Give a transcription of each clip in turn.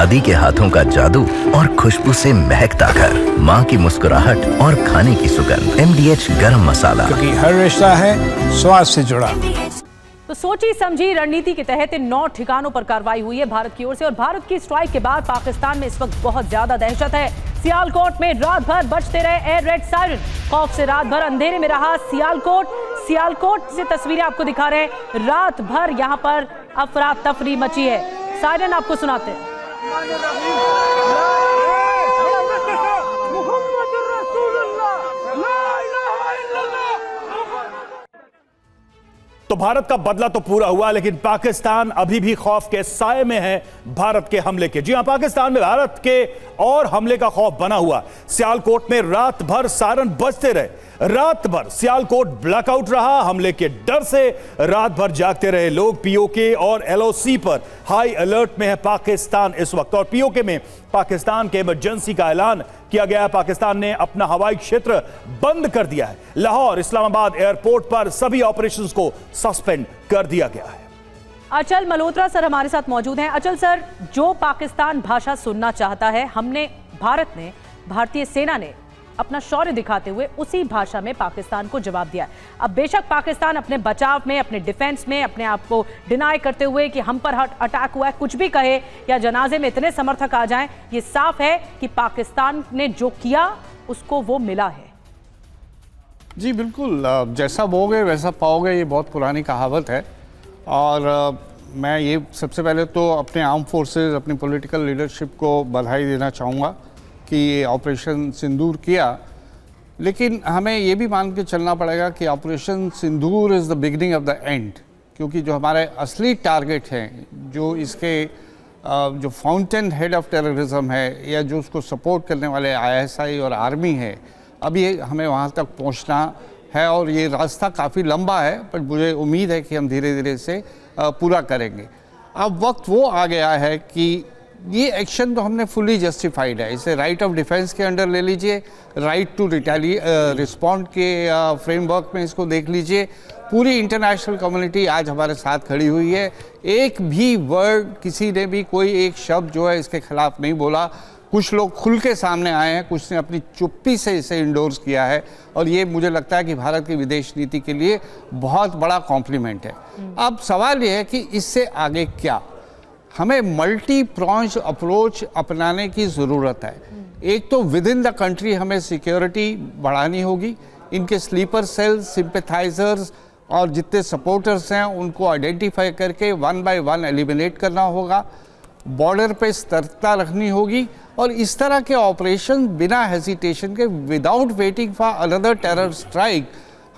दादी के हाथों का जादू और खुशबू से महकता घर, माँ की मुस्कुराहट और खाने की सुगंध। MDH गरम मसाला, क्योंकि हर रिश्ता है स्वाद से जुड़ा। तो सोची समझी रणनीति के तहत इन 9 ठिकानों पर कार्रवाई हुई है भारत की ओर से। और भारत की स्ट्राइक के बाद पाकिस्तान में इस वक्त बहुत ज्यादा दहशत है। सियालकोट में रात भर बजते रहे एयर रेड सायरन। खौफ से रात भर अंधेरे में रहा सियालकोट से तस्वीरें आपको दिखा रहे हैं। रात भर यहां पर अफरा तफरी मची है। सायरन आपको सुनाते हैं। तो भारत का बदला तो पूरा हुआ, लेकिन पाकिस्तान अभी भी खौफ के साए में है भारत के हमले के। जी हां, पाकिस्तान में भारत के और हमले का खौफ बना हुआ। सियालकोट में रात भर सायरन बजते रहे, रात भर सियालकोट ब्लैकआउट रहा। हमले के डर से रात भर जागते रहे लोग। POK और LOC पर हाई अलर्ट में है पाकिस्तान इस वक्त। और POK में पाकिस्तान के इमरजेंसी का ऐलान किया गया है। पाकिस्तान ने अपना हवाई क्षेत्र बंद कर दिया है। लाहौर, इस्लामाबाद एयरपोर्ट पर सभी ऑपरेशंस को सस्पेंड कर दिया गया है। अचल मल्होत्रा सर हमारे साथ मौजूद हैं। अचल सर, जो पाकिस्तान भाषा सुनना चाहता है, भारतीय सेना ने अपना शौर्य दिखाते हुए उसी भाषा में पाकिस्तान को जवाब दिया। अब बेशक पाकिस्तान अपने बचाव में, अपने डिफेंस में अपने आप को डिनाई करते हुए कि हम पर अटैक हुआ है कुछ भी कहे, या जनाजे में इतने समर्थक आ जाएं, ये साफ है कि पाकिस्तान ने जो किया उसको वो मिला है। जी बिल्कुल, जैसा बोगे वैसा पाओगे, ये बहुत पुरानी कहावत है। और मैं ये सबसे पहले तो अपने आर्म फोर्सेस, अपनी पॉलिटिकल लीडरशिप को बधाई देना चाहूँगा कि ये ऑपरेशन सिंदूर किया। लेकिन हमें ये भी मान के चलना पड़ेगा कि operation Sindoor is the beginning of the end, क्योंकि जो हमारे असली टारगेट हैं, जो इसके जो फाउंटेन हेड ऑफ टेररिज्म है, या जो उसको सपोर्ट करने वाले ISI और आर्मी है, अभी हमें वहाँ तक पहुँचना है। और ये रास्ता काफ़ी लंबा है, पर मुझे उम्मीद है कि हम धीरे धीरे से पूरा करेंगे। अब वक्त वो आ गया है कि ये एक्शन तो हमने फुली जस्टिफाइड है। इसे राइट ऑफ डिफेंस के अंडर ले लीजिए, राइट टू रिस्पॉन्ड के फ्रेमवर्क में इसको देख लीजिए। पूरी इंटरनेशनल कम्युनिटी आज हमारे साथ खड़ी हुई है। एक भी वर्ड, किसी ने भी कोई एक शब्द जो है इसके खिलाफ नहीं बोला। कुछ लोग खुल के सामने आए हैं, कुछ ने अपनी चुप्पी से इसे इंडोर्स किया है। और ये मुझे लगता है कि भारत की विदेश नीति के लिए बहुत बड़ा कॉम्प्लीमेंट है। अब सवाल ये है कि इससे आगे क्या। हमें मल्टी प्रॉन्ज अप्रोच अपनाने की ज़रूरत है। एक तो विद इन द कंट्री हमें सिक्योरिटी बढ़ानी होगी। इनके स्लीपर सेल्स, सिंपैथाइजर्स और जितने सपोर्टर्स हैं उनको आइडेंटिफाई करके 1 by 1 एलिमिनेट करना होगा। बॉर्डर पे सतर्कता रखनी होगी। और इस तरह के ऑपरेशन बिना हेजिटेशन के, without waiting for another terror strike,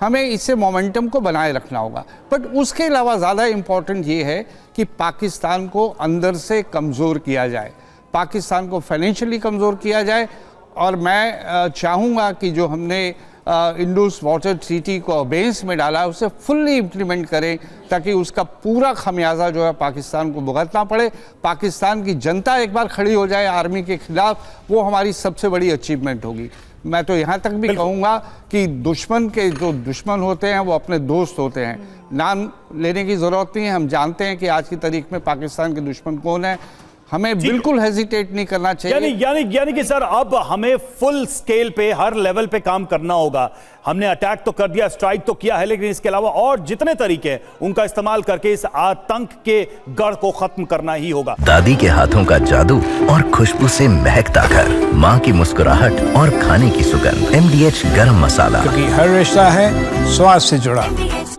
हमें इससे मोमेंटम को बनाए रखना होगा। बट उसके अलावा ज़्यादा इम्पॉर्टेंट ये है कि पाकिस्तान को अंदर से कमज़ोर किया जाए, पाकिस्तान को फाइनेंशियली कमज़ोर किया जाए। और मैं चाहूँगा कि जो हमने इंडस वाटर ट्रीटी को अबेंस में डाला है उसे फुल्ली इम्प्लीमेंट करें, ताकि उसका पूरा खमियाजा जो है पाकिस्तान को भुगतना पड़े। पाकिस्तान की जनता एक बार खड़ी हो जाए आर्मी के खिलाफ, वो हमारी सबसे बड़ी अचीवमेंट होगी। मैं तो यहाँ तक भी कहूँगा कि दुश्मन के जो दुश्मन होते हैं वो अपने दोस्त होते हैं। नाम लेने की ज़रूरत नहीं है, हम जानते हैं कि आज की तारीख में पाकिस्तान के दुश्मन कौन है। हमें बिल्कुल हेजिटेट नहीं करना चाहिए। यानी कि सर, अब हमें फुल स्केल पे, हर लेवल पे काम करना होगा। हमने अटैक तो कर दिया, स्ट्राइक तो किया है, लेकिन इसके अलावा और जितने तरीके हैं उनका इस्तेमाल करके इस आतंक के गढ़ को खत्म करना ही होगा। दादी के हाथों का जादू और खुशबू से महकता घर, माँ की मुस्कुराहट और खाने की सुगंध। MDH गरम मसाला, क्योंकि हर रिश्ता है स्वाद से जुड़ा।